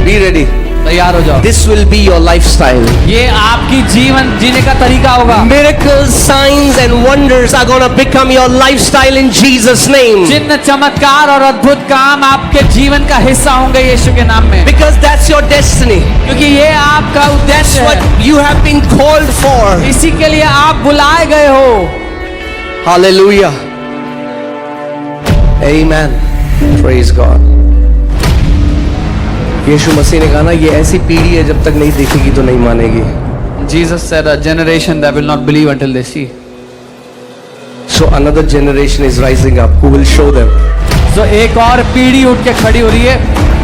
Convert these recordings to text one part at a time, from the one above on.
Be ready. तैयार हो जाओ। This will be your lifestyle. ये आपकी जीवन जीने का तरीका होगा। Miracles, signs and wonders are going to become your lifestyle in Jesus' name. चिन्ह, चमत्कार और अद्भुत काम आपके जीवन का हिस्सा होंगे यीशु के नाम में। Because that's your destiny. क्योंकि ये आपका That's उद्देश्य what है। you have been called for. इसी के लिए आप बुलाए गए हो। Hallelujah. Amen. Praise God. यीशु मसीह ने कहा ना, ये ऐसी पीढ़ी है जब तक नहीं देखेगी तो नहीं मानेगी। Jesus said, a generation that will not believe until they see. So another generation is rising up who will show them. तो एक और पीढ़ी उठ के खड़ी हो रही है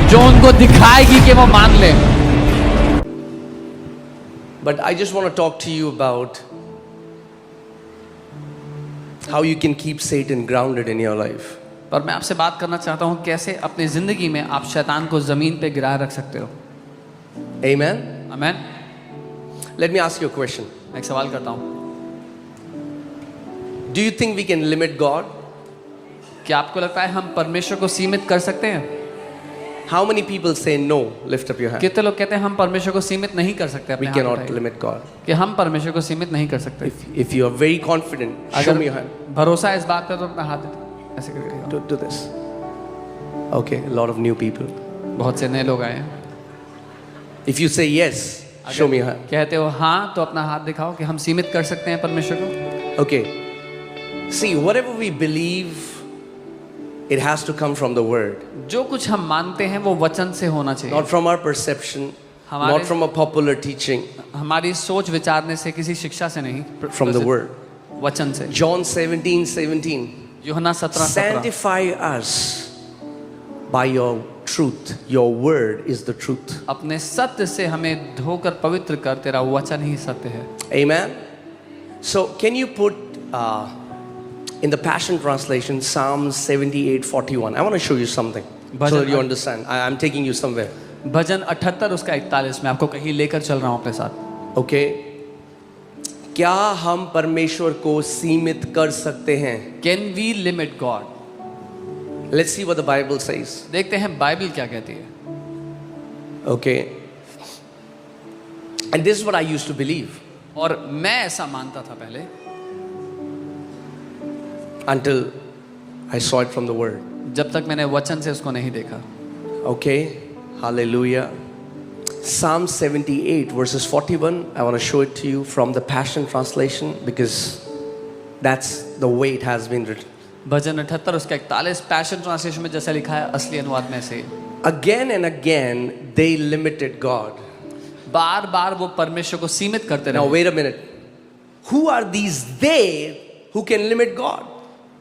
जो उनको दिखाएगी कि वो मान ले। But I just want to talk to you about how you can keep Satan grounded in your life. पर मैं आपसे बात करना चाहता हूँ कैसे अपनी जिंदगी में आप शैतान को जमीन पे गिराए रख सकते हो। Amen. आमीन। Let me ask you a question. मैं एक सवाल करता हूँ, Do you think we can limit God? क्या आपको लगता है हम परमेश्वर को सीमित कर सकते हैं? How many people say no? Lift up your hand. कितने लोग कहते हैं हम परमेश्वर को सीमित नहीं कर सकते? We अपने हाथ cannot उठाइए। limit God. कि हम परमेश्वर को सीमित नहीं कर सकते। If you are very confident, show me your hand. भरोसा है इस बात का तो अपना हाथ दे दो। ऐसे करके दिखाओ। Do this. Okay, a lot of new people. बहुत से नए लोग आए हैं। If you say yes, show me your hand. कहते हो हाँ तो अपना हाथ दिखाओ कि हम सीमित कर सकते हैं परमेश्वर को। Okay. See, whatever we believe, it has to come from the word. जो कुछ हम मानते हैं वो वचन से होना चाहिए। Not from our perception, not from a popular teaching, हमारी सोच विचारने से, किसी शिक्षा से नहीं, from the word. वचन से। John 17:17. यूहन्ना 17:17। Sanctify us by your truth. Your word is the truth. अपने सत्य से हमें धोकर पवित्र कर, तेरा वचन ही सत्य है। Amen. So can you put in the Passion Translation Psalms 78:41? I want to show you something so that you understand. I'm taking you somewhere. भजन 78 उसका 41 में आपको कहीं लेकर चल रहा हूँ अपने साथ। Okay. क्या हम परमेश्वर को सीमित कर सकते हैं? Can we limit God? Let's see what the Bible says. देखते हैं बाइबल क्या कहती है। Okay. And this is what I used to believe और मैं ऐसा मानता था पहले, until I saw it from the word. जब तक मैंने वचन से उसको नहीं देखा। Okay. Hallelujah. Psalm 78 verses 41. I want to show it to you from the Passion Translation because that's the way it has been written. भजन 78 उसका 41 पैशन ट्रांसलेशन में जैसा लिखा है, असली अनुवाद में से। Again and again they limited God. बार बार वो परमेश्वर को सीमित करते Now रहे। wait a minute. Who are these they who can limit God?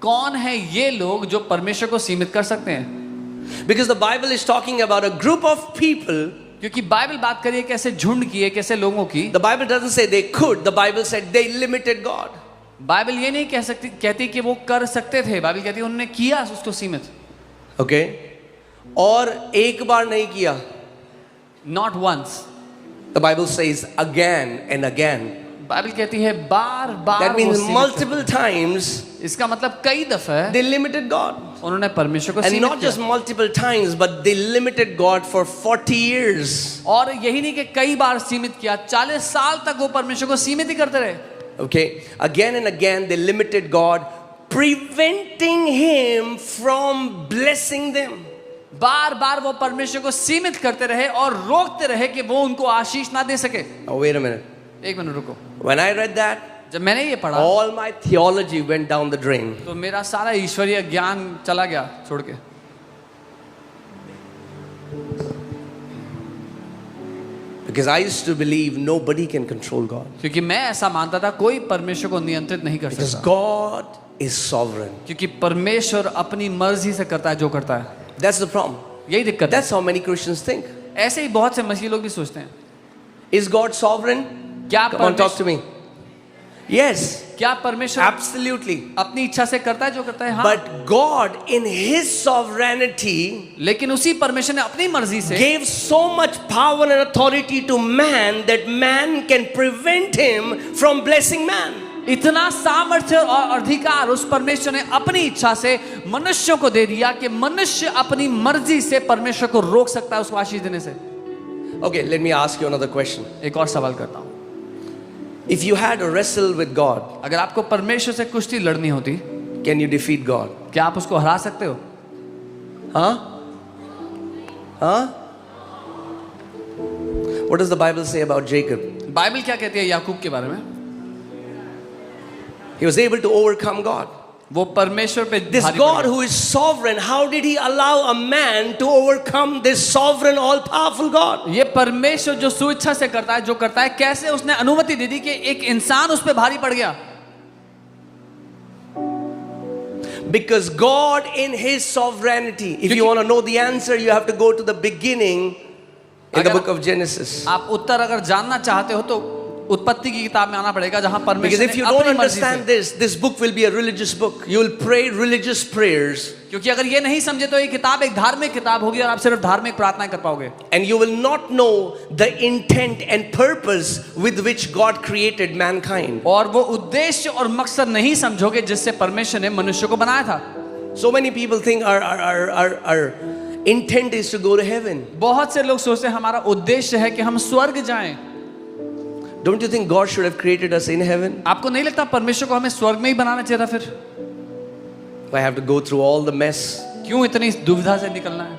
कौन है ये लोग जो परमेश्वर को सीमित कर सकते हैं? Because the Bible is talking about a group of people. क्योंकि बाइबल बात करिए कैसे झुंड की है, कैसे लोगों की। The Bible doesn't say they could. The Bible said they limited God. Bible ये नहीं कहती कि वो कर सकते थे, बाइबल कहती है उन्होंने किया उसको सीमित। Okay. और एक बार नहीं किया. Not once. The Bible says again and again. Bible कहती है बार बार। That means वो सीमित multiple times इसका मतलब कई दफे they limited God. उन्होंने परमेश्वर को And सीमित not just किया। multiple times, but they limited God for 40 years. और यही नहीं कि कई बार सीमित किया, 40 साल तक वो परमेश्वर को सीमित ही करते रहे। Okay, again and again they limited God, preventing him from blessing them. बार बार वो परमेश्वर को सीमित करते रहे और रोकते रहे कि वो उनको आशीष ना दे सके। Oh, wait a minute. एक मिनट रुको। When I read that, जब मैंने ये पढ़ा all my theology went down the drain. तो मेरा सारा ईश्वरीय ज्ञान चला गया छोड़ के। Because I used to believe nobody can control God. क्योंकि मैं ऐसा मानता था कोई परमेश्वर को नियंत्रित नहीं कर Because सकता। God is sovereign. क्योंकि परमेश्वर अपनी मर्जी से करता है जो करता है। That's the problem. यही दिक्कत है। That's how many Christians think. ऐसे ही बहुत से मसीही लोग भी सोचते हैं। Is God sovereign? क्या Come on, talk to me. Yes, क्या परमेश्वर absolutely. अपनी इच्छा से करता है जो करता है? हाँ। But God, in His sovereignty, लेकिन उसी परमेश्वर ने अपनी मर्जी से gave so much power and authority to man that man can prevent him from blessing man. इतना सामर्थ्य और अधिकार उस परमेश्वर ने अपनी इच्छा से मनुष्यों को दे दिया कि मनुष्य अपनी मर्जी से परमेश्वर को रोक सकता है उसको आशीष देने से। Okay, let me ask you another question. एक और सवाल करता हूँ, If you had a wrestle with God, अगर आपको परमेश्वर से कुश्ती लड़नी होती, can you defeat God? क्या आप उसको हरा सकते हो? Huh? Huh? What does the Bible say about Jacob? Bible क्या कहती है याकूब के बारे में? He was able to overcome God. वो परमेश्वर पे This भारी God पड़ who is sovereign, how did he allow a man to overcome this sovereign, all-powerful God? गया। ये परमेश्वर जो स्वेच्छा से करता है, जो करता है, कैसे उसने अनुमति दे दी कि एक इंसान उस पे भारी पड़ गया? Because God in his sovereignty, if you want to know the answer, you have to go to the beginning in the book of Genesis. आप उत्तर अगर जानना चाहते हो तो उत्पत्ति की किताब में आना पड़ेगा, जहां Because परमेश्वर if ने you don't अपनी मर्जी understand से, this book will be a religious book. You will pray religious prayers क्योंकि अगर ये नहीं समझे तो ये किताब एक धार्मिक किताब होगी और आप सिर्फ धार्मिक प्रार्थनाएं कर पाओगे, and you will not know the intent and purpose with which God created mankind. और वो उद्देश्य और मकसद नहीं समझोगे जिससे परमेश्वर ने मनुष्य को बनाया था। So many people think our intent is to go to heaven. बहुत से लोग सोचते हैं हमारा उद्देश्य है कि हम स्वर्ग जाएं। Don't you think God should have created us in heaven? आपको नहीं लगता परमेश्वर को हमें स्वर्ग में ही बनाना चाहिए था? फिर I have to go through all the mess. क्यों इतनी दुविधा से निकलना है?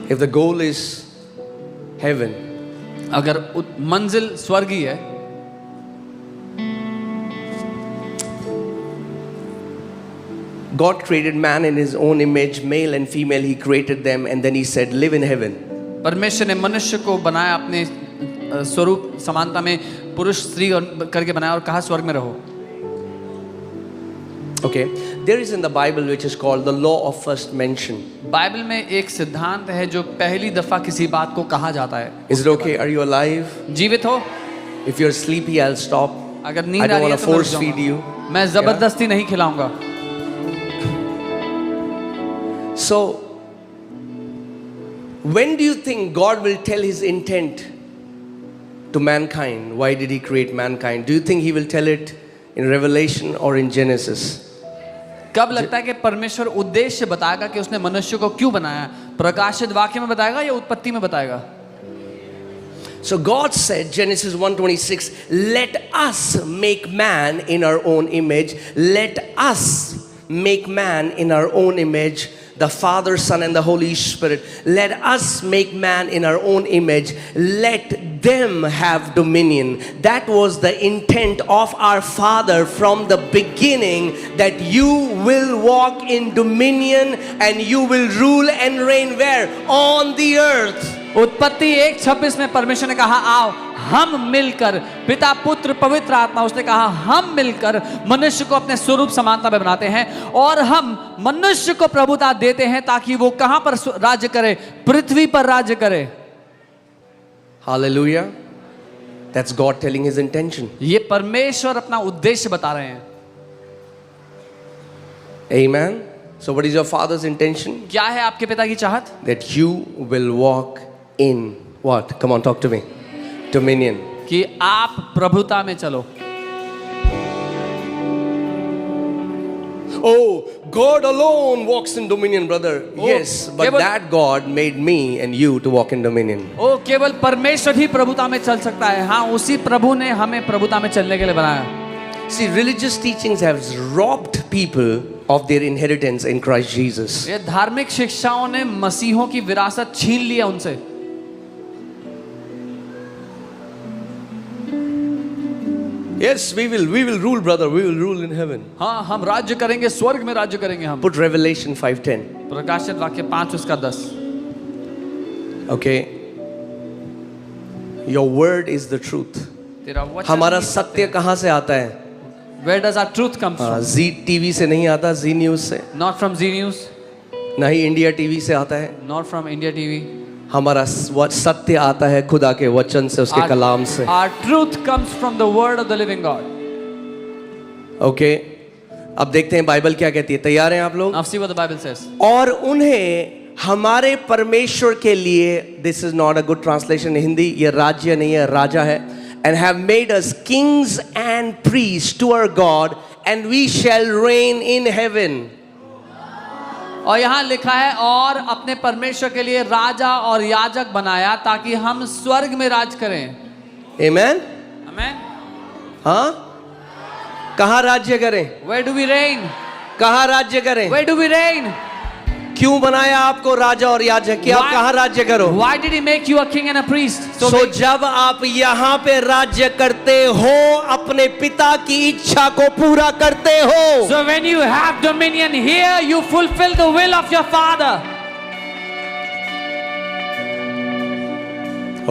If the goal is heaven, अगर मंजिल स्वर्ग ही है, God created man in his own image, male and female, he created them, and then he said, live in heaven. परमेश्वर ने मनुष्य को बनाया अपने स्वरूप समानता में, पुरुष स्त्री करके बनाया और कहा स्वर्ग में रहो। Okay, there is in the Bible which is called the law of first mention. Bible में एक सिद्धांत है जो पहली दफा किसी बात को कहा जाता है। Is it okay? Are you alive? जीवित हो? If you're sleepy, I'll stop. अगर I नींद आ don't रही want है to तो मैं रुक force feed you. जाऊंगा। मैं जबरदस्ती नहीं खिलाऊंगा। So, when do you think God will tell his intent to mankind? Why did he create mankind? Do you think he will tell it in Revelation or in Genesis? कब लगता है कि परमेश्वर उद्देश्य बताएगा कि उसने मनुष्य को क्यों बनाया? प्रकाशित वाक्य में बताएगा या उत्पत्ति में बताएगा? So God said, Genesis 1:26, let us make man in our own image. Let us make man in our own image. The Father, Son, and the Holy Spirit. Let us make man in our own image. Let them have dominion. That was the intent of our Father from the beginning, that you will walk in dominion and you will rule and reign where? On the earth. उत्पत्ति 1:26 में परमेश्वर ने कहा आओ हम मिलकर, पिता पुत्र पवित्र आत्मा, उसने कहा हम मिलकर मनुष्य को अपने स्वरूप समानता में बनाते हैं और हम मनुष्य को प्रभुता देते हैं ताकि वो कहां पर राज्य करे? पृथ्वी पर राज्य करे। Hallelujah. That's God telling his intention. ये परमेश्वर अपना उद्देश्य बता रहे हैं। Amen. So what is your Father's intention? क्या है आपके पिता की चाहत? That you will walk in what? Come on, talk to me. Dominion. कि आप प्रभुता में चलो। Oh, God alone walks in dominion, brother. Yes, but that God made me and you to walk in dominion. ओ केवल परमेश्वर ही प्रभुता में चल सकता है। हाँ, उसी प्रभु ने हमें प्रभुता में चलने के लिए बनाया। See, religious teachings have robbed people of their inheritance in Christ Jesus. ये धार्मिक शिक्षाओं ने मसीहों की विरासत छीन लिया उनसे। Yes, we will rule, brother. We will rule in heaven. हाँ, हम राज्य करेंगे, स्वर्ग में राज्य करेंगे हम। Put Revelation 5:10. प्रकाशित वाक्य 5:10। Okay. Your word is the truth. तेरा वचन हमारा ही सत्य कहाँ से आता है? Where does our truth come from? Zee TV से नहीं आता, जी न्यूज से, Not from Z News, ना ही इंडिया टीवी से आता है। not from India TV. हमारा सत्य आता है खुदा के वचन से, उसके कलाम से। Our truth comes from the word of the living God. Okay, अब देखते हैं बाइबल क्या कहती है। तैयार हैं आप लोग? Now see what the Bible says. और उन्हें हमारे परमेश्वर के लिए, this is not a good translation Hindi, ये राज्य नहीं है, राजा है। And have made us kings and priests to our God, and we shall reign in heaven. और यहाँ लिखा है और अपने परमेश्वर के लिए राजा और याजक बनाया ताकि हम स्वर्ग में राज करें। Amen? आमेन। हाँ, कहाँ राज्य करें? Where do we reign? कहाँ राज्य करें? Where do we reign? क्यों बनाया आपको राजा और याजक कि आप Why- कहाँ राज्य करो? Why did he make you a king and a priest? So that- जब आप यहाँ पे राज्य करते हो, अपने पिता की इच्छा को पूरा करते हो। So when you have dominion here, you fulfill the will of your father.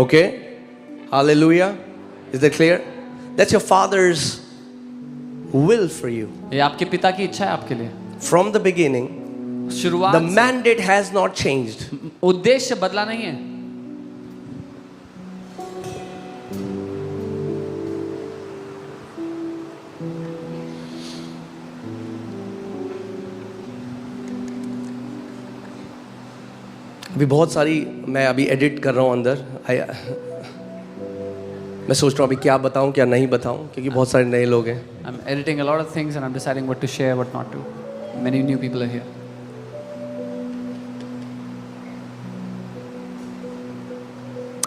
Okay? Hallelujah. Is that clear? That's your father's will for you. ये आपके पिता की इच्छा है आपके लिए। From the beginning, शुरुआत the से mandate has not changed. उद्देश्य बदला नहीं है। अभी बहुत सारी मैं अभी एडिट कर रहा हूँ अंदर। मैं सोच रहा हूँ अभी क्या बताऊँ क्या नहीं बताऊँ, क्योंकि बहुत सारे नए लोग हैं। I'm editing a lot of things and I'm deciding what to share, what not to. Many new people are here.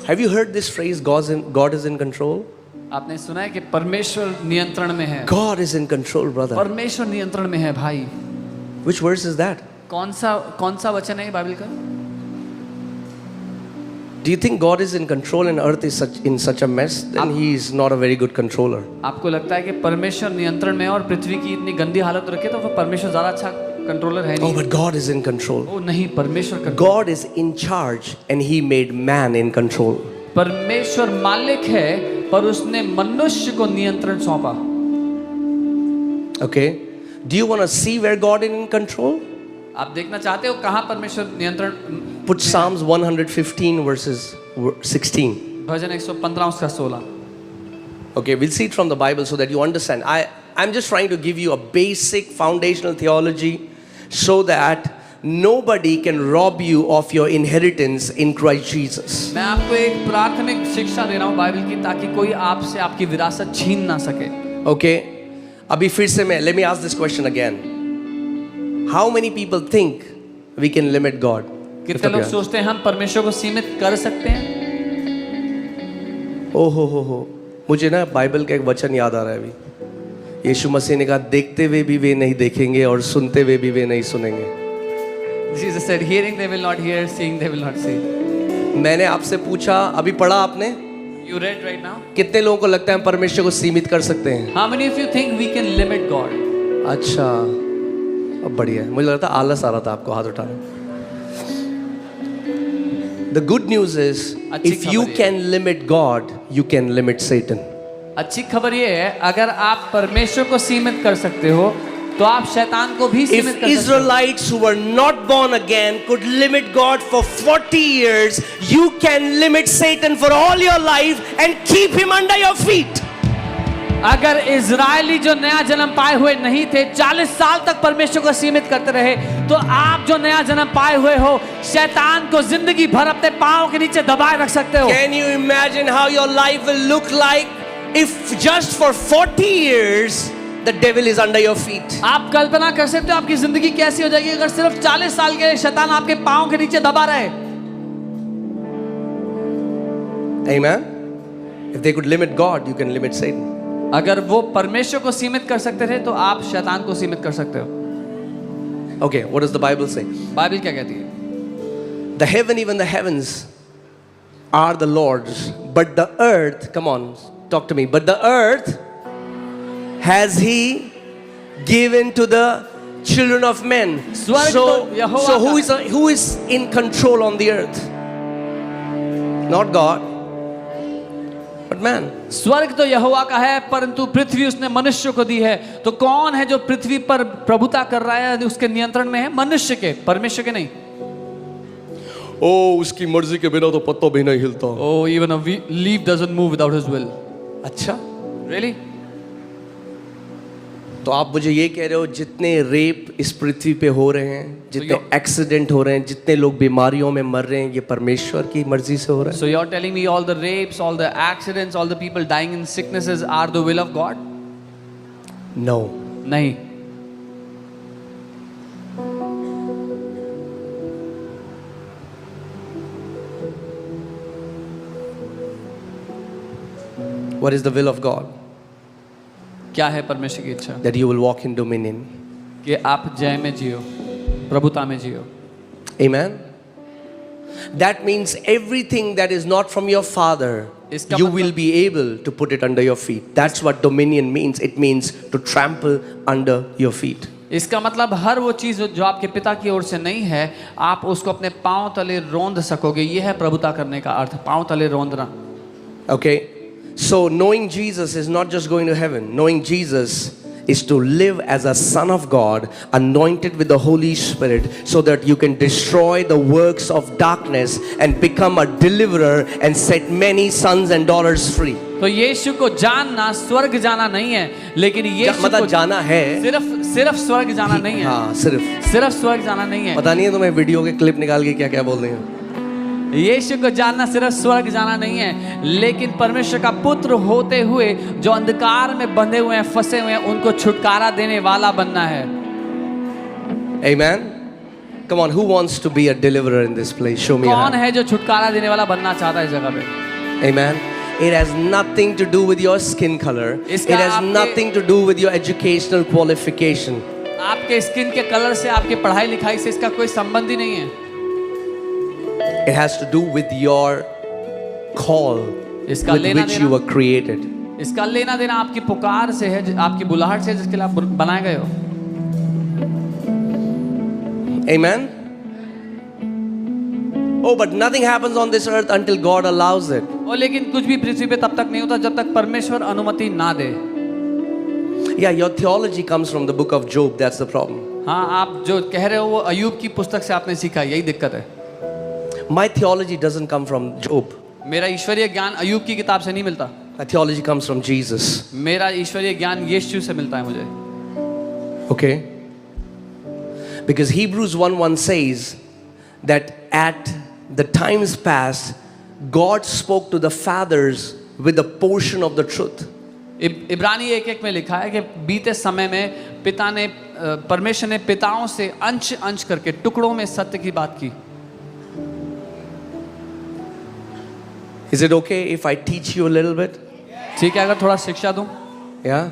Have you heard this phrase, God is in control? आपने सुना है कि परमेश्वर नियंत्रण में है। God is in control, brother. परमेश्वर नियंत्रण में है भाई। Which verse is that? कौन सा वचन है बाइबल का? Do you think God is in control and earth is in such a mess? Then he is not a very good controller. आपको लगता है कि परमेश्वर नियंत्रण में है और पृथ्वी की इतनी गंदी हालत रखे तो फिर परमेश्वर ज्यादा अच्छा कंट्रोलर है Oh, नहीं? but God is in control. ओ नहीं, परमेश्वर control. God is in charge and he made man in control. परमेश्वर मालिक है पर उसने मनुष्य को नियंत्रण सौंपा। Okay? Do you want to see where God is in control? आप देखना चाहते हो कहाँ परमेश्वर नियंत्रण? Put Psalms 115 verses 16. भजन 115 उसका 16। Okay, we'll see it from the Bible so that you understand. I'm just trying to give you a basic foundational theology so that nobody can rob you of your inheritance in Christ Jesus. मैं आपको एक प्राथमिक शिक्षा दे रहा हूँ Bible की ताकि कोई आपसे आपकी विरासत छीन ना सके। Okay? अभी फिर से मैं let me ask this question again. How many people think we can limit God? कितने लोग सोचते हैं हम परमेश्वर को सीमित कर सकते हैं? ओ हो मुझे ना बाइबल का एक वचन याद आ रहा है अभी। यीशु मसीह ने कहा देखते हुए भी वे नहीं देखेंगे और सुनते हुए भी वे नहीं सुनेंगे। Jesus said, hearing they will not hear, seeing they will not see. मैंने आपसे पूछा, अभी पढ़ा आपने? You read right now? कितने लोगों को लगता है हम परमेश्वर को सीमित कर सकते हैं? How many of you think we can limit God? अच्छा, अब बढ़िया है। मुझे लगता आलस आ रहा था आपको हाथ उठाना। The good news is, if you can limit God, you can limit Satan. अच्छी खबर ये है अगर आप परमेश्वर को सीमित कर सकते हो तो आप शैतान को भी सीमित If कर सकते हो। Israelites who were not born again could limit God for 40 years, you can limit Satan for all your life and keep him under your feet. अगर इजरायली जो नया जन्म पाए हुए नहीं थे 40 साल तक परमेश्वर को सीमित करते रहे तो आप जो नया जन्म पाए हुए हो शैतान को जिंदगी भर अपने पांव के नीचे दबाए रख सकते हो। Can you imagine how your life will look like if just for 40 years the devil is under your feet? आप कल्पना कर सकते हो आपकी जिंदगी कैसी हो जाएगी अगर सिर्फ 40 साल के लिए शैतान आपके पांव के नीचे दबा रहे। Amen. If they could limit God, you can limit Satan. अगर वो परमेश्वर को सीमित कर सकते थे तो आप शैतान को सीमित कर सकते हो। Okay, what does the Bible say? Bible क्या कहती है? The heaven, even the heavens are the Lord's, but the earth, come on, talk to me, but the earth has he given to the children of men. So who is in control on the earth? Not God, but man. स्वर्ग तो यहोवा का है परंतु पृथ्वी उसने मनुष्य को दी है। तो कौन है जो पृथ्वी पर प्रभुता कर रहा है उसके नियंत्रण में है? मनुष्य के, परमेश्वर के नहीं। ओ उसकी मर्जी के बिना तो पत्ता भी नहीं हिलता। Oh, even a leaf doesn't move without his will. अच्छा, Really? तो आप मुझे ये कह रहे हो जितने रेप इस पृथ्वी पे हो रहे हैं, जितने एक्सीडेंट हो रहे हैं, जितने लोग बीमारियों में मर रहे हैं, ये परमेश्वर की मर्जी से हो रहा है? So you're telling me all the rapes, all the accidents, all the people dying in sicknesses are the will of God? No. नहीं। What is the will of God? क्या है परमेश्वर की इच्छा? That you will walk in dominion. कि आप जय में जियो, प्रभुता में जियो. Amen. That means everything that is not from your father, इसका you मतलब- will be able to put it under your feet. That's what dominion means. It means to trample under your feet. इसका मतलब हर वो चीज जो आपके पिता की ओर से नहीं है, आप उसको अपने पांव तले रौंद सकोगे. ये है प्रभुता करने का अर्थ, पांव तले रौंदना. Okay? So knowing Jesus is not just going to heaven. Knowing Jesus is to live as a son of God, anointed with the Holy Spirit, so that you can destroy the works of darkness and become a deliverer and set many sons and daughters free. तो यीशु को जानना स्वर्ग जाना नहीं है, लेकिन यीशु मतलब को जाना है. सिर्फ स्वर्ग जाना नहीं है. हाँ, सिर्फ स्वर्ग जाना नहीं है. पता नहीं है तुम्हें वीडियो के क्लिप निकाल के क्या क्या बोल रहे हैं. यीशु को जानना सिर्फ स्वर्ग जाना नहीं है, लेकिन परमेश्वर का पुत्र होते हुए जो अंधकार में बंधे हुए हैं, फंसे हुए हैं, उनको छुटकारा देने वाला बनना है. Amen. Come on, who wants to be a deliverer in this place? Show me your कौन hand. है जो छुटकारा देने वाला बनना चाहता है इस जगह पे? Amen. It has nothing to do with your skin color. It इसका has आपके- nothing to do with your educational qualification. आपके स्किन के कलर से, आपकी पढ़ाई लिखाई से इसका कोई संबंध ही नहीं है. It has to do with your call इसका with लेना which देना- you were created. इसका लेना देना आपकी पुकार से है, आपकी बुलाहट से है, जिसके लिए आप बनाए गए हो. Amen. Oh, but nothing happens on this earth until God allows it. और लेकिन कुछ भी पृथ्वी पे तब तक नहीं होता जब तक परमेश्वर अनुमति ना दे. Yeah, your theology comes from the book of Job. That's the problem. हाँ, आप जो कह रहे हो वो अयूब की पुस्तक से आपने सीखा, यही दिक्कत है. My theology doesn't come from Job. मेरा ईश्वरीय ज्ञान अयूब की किताब से नहीं मिलता. My theology comes from Jesus. मेरा ईश्वरीय ज्ञान यीशु से मिलता है मुझे. Okay? Because Hebrews 1:1 says that at the times past, God spoke to the fathers with a portion of the truth. इब्रानी 1:1 में लिखा है कि बीते समय में परमेश्वर ने पिताओं से अंश अंश करके टुकड़ों में सत्य की बात की. Is it okay if I teach you a little bit? ठीक है अगर थोड़ा शिक्षा दूं? Yeah?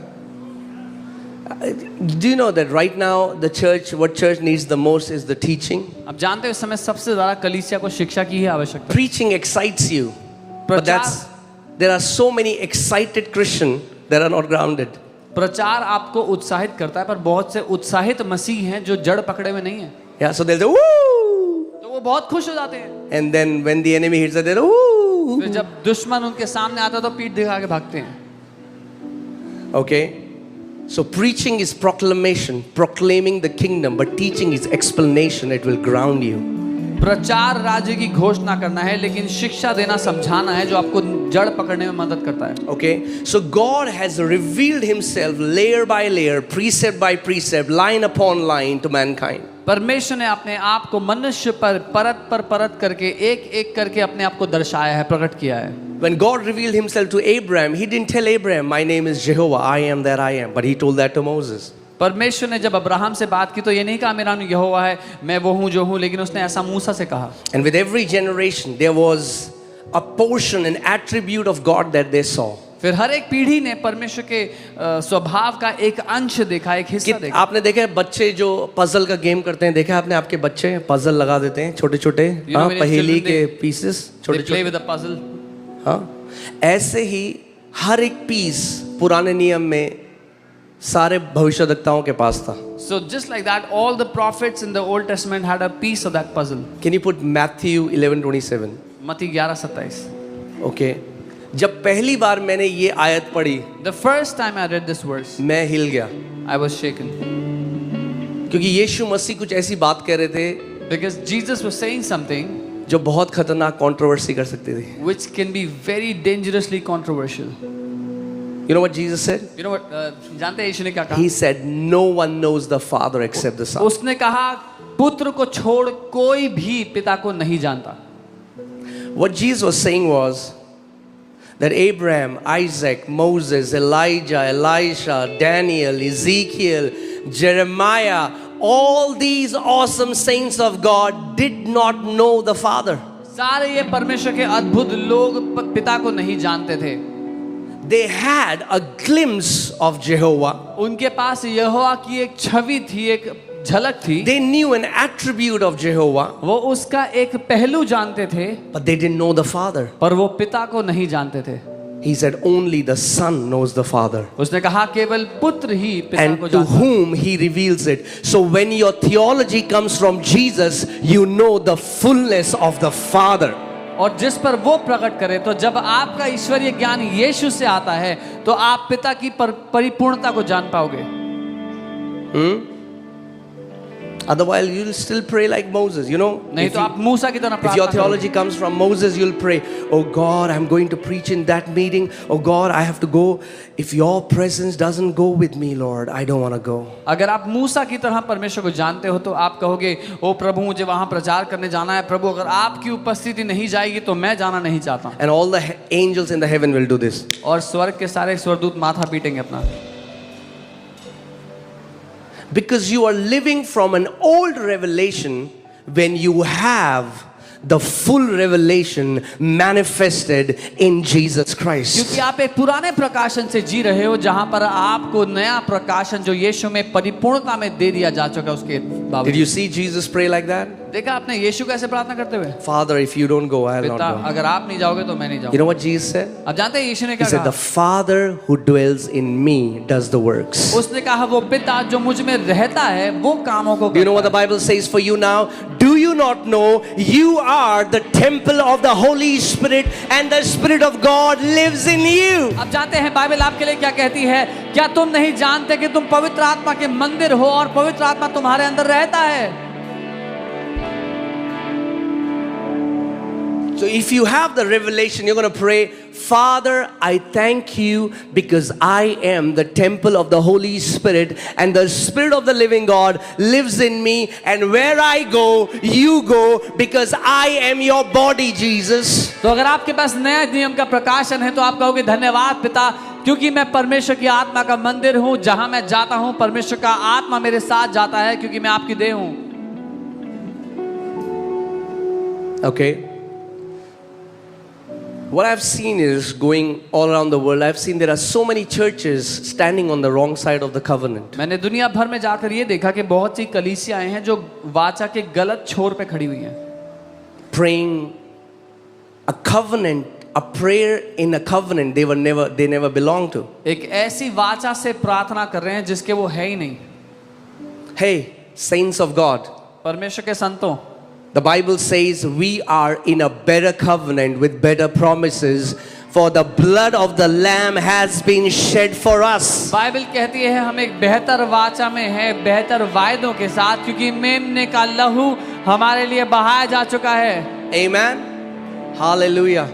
Do you know that right now the church, what church needs the most is the teaching? अब जानते हो इस समय सबसे ज्यादा कलीसिया को शिक्षा की ही आवश्यकता है. Preaching excites you. But there are so many excited Christians that are not grounded. प्रचार आपको उत्साहित करता है, पर बहुत से उत्साहित मसीह हैं जो जड़ पकड़े हुए नहीं हैं. Yeah, so they'll say, woo! तो वो बहुत खुश हो जाते हैं. And then when the enemy hits it, they'll woo! फिर जब दुश्मन उनके सामने आता है तो पीठ दिखा के भागते हैं. Okay? So preaching is proclamation, proclaiming the kingdom, but teaching is explanation. It will ground you. प्रचार राज्य की घोषणा करना है, लेकिन शिक्षा देना, समझाना है, जो आपको जड़ पकड़ने में मदद करता है. Okay? So God has revealed himself layer by layer, precept by precept, line upon line to mankind. परमेश्वर ने अपने आप को मनुष्य पर परत करके एक एक करके अपने आप को दर्शाया है, प्रकट किया है. When God revealed himself to Abraham, he didn't tell Abraham, my name is Jehovah, I am that I am. But he told that to Moses. परमेश्वर ने जब अब्राहम से बात की तो ये नहीं कहा मेरा नाम यहोवा है, मैं वो हूँ जो हूँ, लेकिन उसने ऐसा मूसा से कहा. And with every generation, there was a portion, an attribute of God that they saw. फिर हर एक पीढ़ी ने परमेश्वर के स्वभाव का एक अंश देखा, एक हिस्सा देखा. आपने देखा है बच्चे जो पजल का गेम करते हैं, देखा है आपने? आपके बच्चे पजल लगा देते हैं, छोटे छोटे पहेली के पीसेस, छोटे They play छोटे. with a puzzle. हाँ, ऐसे ही हर एक पीस पुराने नियम में सारे भविष्यवक्ताओं के पास था. So just like that, all the prophets in the Old Testament had a piece of that puzzle. Can you put Matthew 11:27? मत्ती 11:27. Okay. जब पहली बार मैंने ये आयत पढ़ी, The first time I read this verse, मैं हिल गया, I was shaken क्योंकि यीशु मसीह कुछ ऐसी बात कह रहे थे because Jesus was saying something जो बहुत खतरनाक कंट्रोवर्सी कर सकती थी. which can be very dangerously controversial. You know what Jesus said? You know what? जानते हैं यीशु ने क्या कहा? He said, no one knows the Father except the Son. उसने कहा पुत्र को छोड़ कोई भी पिता को नहीं जानता. What Jesus was saying was that Abraham, Isaac, Moses, Elijah, Elisha, Daniel, Ezekiel, Jeremiah, all these awesome saints of God did not know the Father. सारे ये परमेश्वर के अद्भुत लोग पिता को नहीं जानते थे. they had a glimpse of Jehovah. उनके पास यहोवा की एक छवि थी, एक झलक थी। They knew an attribute of Jehovah, वो उसका एक पहलू जानते थे, but they didn't know the Father. पर वो पिता को नहीं जानते थे। He said only the Son knows the Father, उसने कहा केवल पुत्र ही पिता and को to जानता है। whom he reveals it. So when your theology comes from Jesus, you know the fullness of the Father. और जिस पर वो प्रकट करे, तो जब आपका ईश्वरीय ज्ञान यीशु से आता है तो आप पिता की परिपूर्णता को जान पाओगे। Otherwise, you'll still pray like Moses. You know, नहीं तो आप मूसा की तरह if your प्रार्थना theology करोगे। comes from Moses, you'll pray, oh God, I'm going to preach in that meeting. Oh God, I have to go. If your presence doesn't go with me, Lord, I don't want to go. अगर आप मूसा की तरह परमेश्वर को जानते हो तो आप कहोगे, ओ प्रभु मुझे वहां प्रचार करने जाना है, प्रभु अगर आपकी उपस्थिति नहीं जाएगी तो मैं जाना नहीं चाहता। And all the angels in the heaven will do this. और स्वर्ग के सारे स्वर्गदूत माथा पीटेंगे अपना। Because you are living from an old revelation when you have the full revelation manifested in Jesus Christ. क्योंकि आप एक पुराने प्रकाशन से जी रहे हो जहां पर आपको नया प्रकाशन जो यीशु में परिपूर्णता में दे दिया जा चुका है उसके Did बावजूद। you see Jesus pray like that? देखा आपने यीशु कैसे प्रार्थना करते हुए? Father, if you don't go, I'll not पिता go. अगर आप नहीं जाओगे तो मैं नहीं You जाऊंगा। know what Jesus said? अब जानते हैं यीशु ने He क्या said, the कहा? Father who dwells in me does the works. उसने कहा वो पिता जो मुझ में रहता है वो कामों को Do you know what the करता है। Bible says for you now? Do you not know you are the temple of the Holy Spirit and the Spirit of God lives in you? अब जानते हैं बाइबल आपके लिए क्या कहती है? क्या तुम नहीं जानते कि तुम पवित्र आत्मा के मंदिर हो और पवित्र आत्मा तुम्हारे अंदर रहता है? So if you have the revelation, you're going to pray, Father, I thank you because I am the temple of the Holy Spirit and the Spirit of the living God lives in me, and where I go, you go because I am your body, Jesus. तो अगर आपके पास नया नियम का प्रकाशन है तो आप कहोगे धन्यवाद पिता, क्योंकि मैं परमेश्वर की आत्मा का मंदिर हूं, जहां मैं जाता हूं परमेश्वर का आत्मा मेरे साथ जाता है क्योंकि मैं आपकी देह हूं। Okay. What I've seen is going all around the world, I've seen there are so many churches standing on the wrong side of the covenant. मैंने दुनिया भर में जाकर ये देखा कि बहुत सी कलीसियाएं हैं जो वाचा के गलत छोर पे खड़ी हुई हैं। Praying a covenant, a prayer in a covenant they never belong to. एक ऐसी वाचा से प्रार्थना कर रहे हैं जिसके वो है ही नहीं। Hey, saints of God, परमेश्वर के संतों, the Bible says we are in a better covenant with better promises, for the blood of the Lamb has been shed for us. Bible कहती है हम एक बेहतर वाचा में है, बेहतर वायदों के साथ, क्योंकि मेमने का लहू हमारे लिए बहाया जा चुका है। Amen. Hallelujah.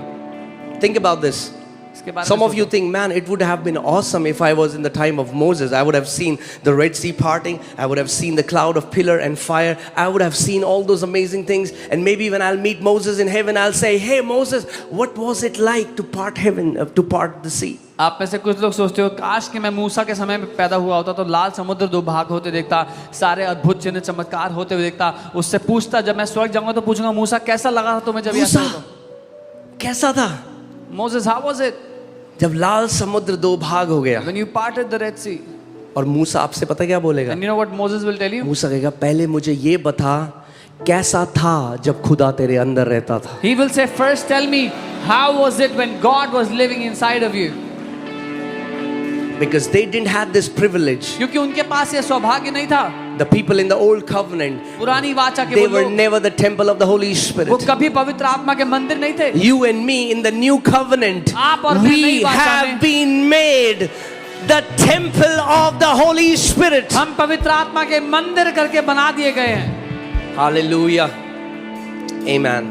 Think about this. इसके बारे Some में of you think, man, it would have been awesome if I was in the time of Moses. I would have seen the Red Sea parting. I would have seen the cloud of pillar and fire. I would have seen all those amazing things. And maybe when I'll meet Moses in heaven, I'll say, hey, Moses, what was it like to part heaven, to part the sea? आप में से कुछ लोग सोचते हो काश कि मैं मूसा के समय में पैदा हुआ होता तो लाल समुद्र दो भाग होते देखता, सारे अद्भुत चिन्ह चमत्कार होते हुए देखता, उससे पूछता जब मैं स्वर्ग जाऊंगा तो पूछूंगा मूसा कैसा लगा था तुम्हें जब ये मूसा, ऐसा कैसा था? Moses, how was it जब लाल समुद्र दो भाग हो गया when you parted the Red Sea? और मूसा आपसे पता क्या बोलेगा? And you know what Moses will tell you? मूसा कहेगा पहले मुझे ये बता कैसा था जब खुदा तेरे अंदर रहता था. He will say, first tell me, how was it when God was living inside of you? Because they didn't have this privilege. क्योंकि उनके पास ये सौभाग्य नहीं था। The people in the old covenant, पुरानी वाचा के they वो were लोग, never the temple of the Holy वो Spirit. कभी पवित्र आत्मा के मंदिर नहीं थे। You and me in the new covenant, आप और मैं we नई वाचा have में, been made the temple of the Holy Spirit. हम पवित्र आत्मा के मंदिर करके बना दिए गए हैं। Hallelujah. Amen.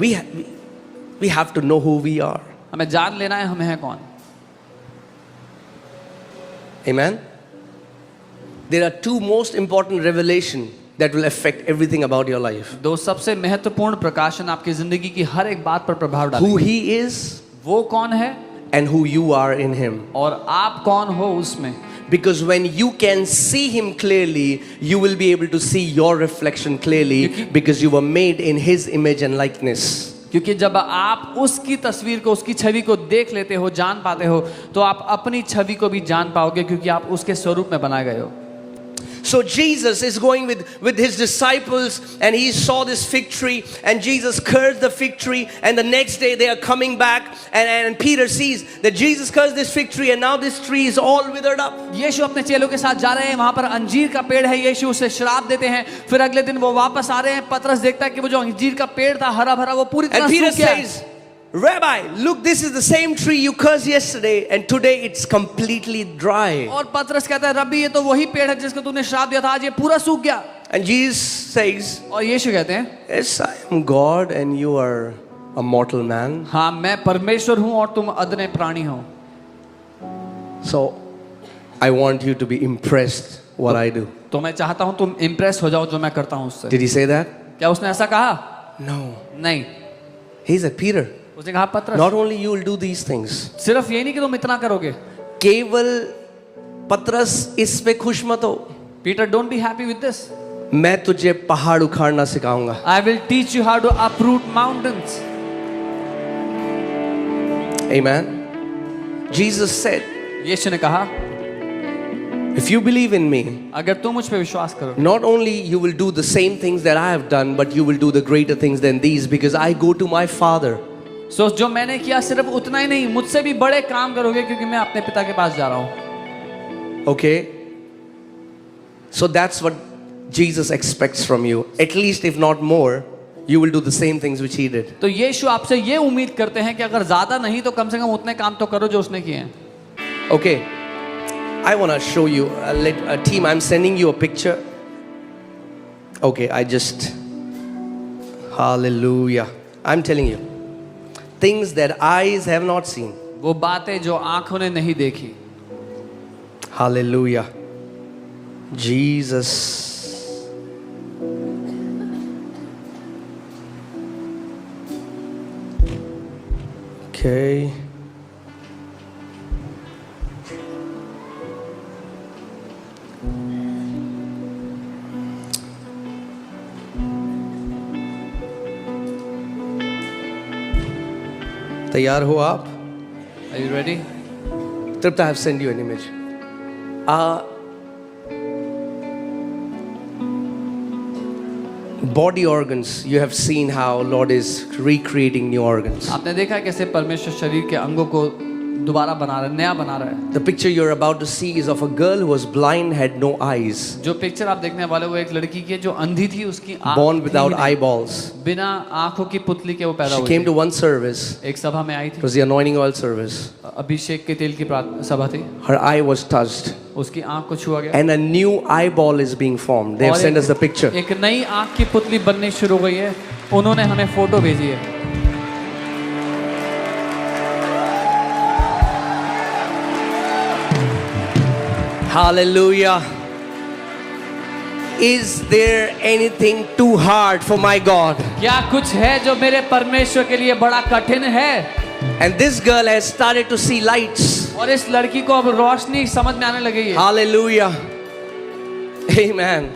We have to know who we are. हमें जान लेना है हमें है कौन। Amen. There are two most important revelations that will affect everything about your life. दो सबसे महत्वपूर्ण प्रकाशन आपकी जिंदगी की हर एक बात पर प्रभाव Who डालेंगे। He is वो कौन है and who you are in Him. और आप कौन हो उसमें। Because when you can see Him clearly, you will be able to see your reflection clearly because you were made in His image and likeness. क्योंकि जब आप उसकी तस्वीर को, उसकी छवि को देख लेते हो, जान पाते हो, तो आप अपनी छवि को भी जान पाओगे, क्योंकि आप उसके स्वरूप में बनाए गए हो। So Jesus is going with his disciples, and he saw this fig tree, and Jesus cursed the fig tree, and the next day they are coming back, and Peter sees that Jesus cursed this fig tree, and now this tree is all withered up. यीशु अपने चेलों के साथ जा रहे हैं, वहां पर अंजीर का पेड़ है, यीशु उसे श्राप देते हैं। फिर अगले दिन वो वापस आ रहे हैं, पतरस देखता है कि वो जो अंजीर का पेड़ था हरा भरा, वो पूरी तरह And Peter सूख गया है। says, Rabbi, look, this is the same tree you cursed yesterday, and today it's completely dry. और पतरस कहता है, रब्बी ये तो वही पेड़ है जिसको तूने श्राप दिया था, आज ये पूरा सूख गया। And Jesus says, और यीशु कहते हैं, yes, I am God and you are a mortal man. हाँ मैं परमेश्वर हूँ और तुम अदने प्राणी हो। So I want you to be impressed what I do. तो मैं चाहता हूँ तुम इम्प्रेस हो जाओ जो मैं करता हूँ उससे। Did he say that? क्या उसने ऐसा कहा? No. नहीं। He said, Peter, उसने कहा पतरस, not only you will do these things. सिर्फ ये नहीं कि तुम इतना करोगे। केवल पतरस इस पे खुश मत हो। Peter, don't be happy with this. मैं तुझे पहाड़ उखाड़ना सिखाऊंगा। I will teach you how to uproot mountains. Amen. Jesus said, यीशु ने कहा, if you believe in me, अगर तुम मुझ पे विश्वास करो, not only you will do the same things that I have done, but you will do the greater things than these, because I go to my Father. सो जो मैंने किया सिर्फ उतना ही नहीं, मुझसे भी बड़े काम करोगे, क्योंकि मैं अपने पिता के पास जा रहा हूँ। Okay? So that's what Jesus expects from you. At least if not more, you will do the same things which he did. तो यीशु आपसे ये उम्मीद करते हैं कि अगर ज्यादा नहीं तो कम से कम उतने काम तो करो जो उसने किए हैं। Okay. I want to show you, team, I'm sending you a picture. Okay, hallelujah. I'm telling you, things that eyes have not seen. वो बातें जो आंखों ने नहीं देखी। Hallelujah. Jesus. Okay. तैयार हो आप? Are you ready? Tripta, I have sent you an image. Body organs, you have seen how Lord is recreating new organs. आपने देखा कैसे परमेश्वर शरीर के अंगों को दोबारा बना रहा है, नया बना रहा है। The picture you're about to see is of a girl who was blind, had no eyes, जो पिक्चर आप देखने वाले वो एक लड़की की है जो अंधी थी, उसकी आंख born थी without ही नहीं। eyeballs. बिना आंखों की पुतली के वो पैदा She हुई came थी। to one service. एक सभा में आई It थी, was the anointing oil service. अभिषेक के तेल की सभा थी। Her eye was touched, उसकी आंख को छुआ गया and a new eyeball is being formed. They have और sent us the picture. एक नई आंख की पुतली बननी शुरू हुई है। उन्होंने हमें फोटो भेजी है। Hallelujah. Is there anything too hard for my God? क्या कुछ है जो मेरे परमेश्वर के लिए बड़ा कठिन है? And this girl has started to see lights. और इस लड़की को अब रोशनी समझ में आने लगी है। Hallelujah. Amen.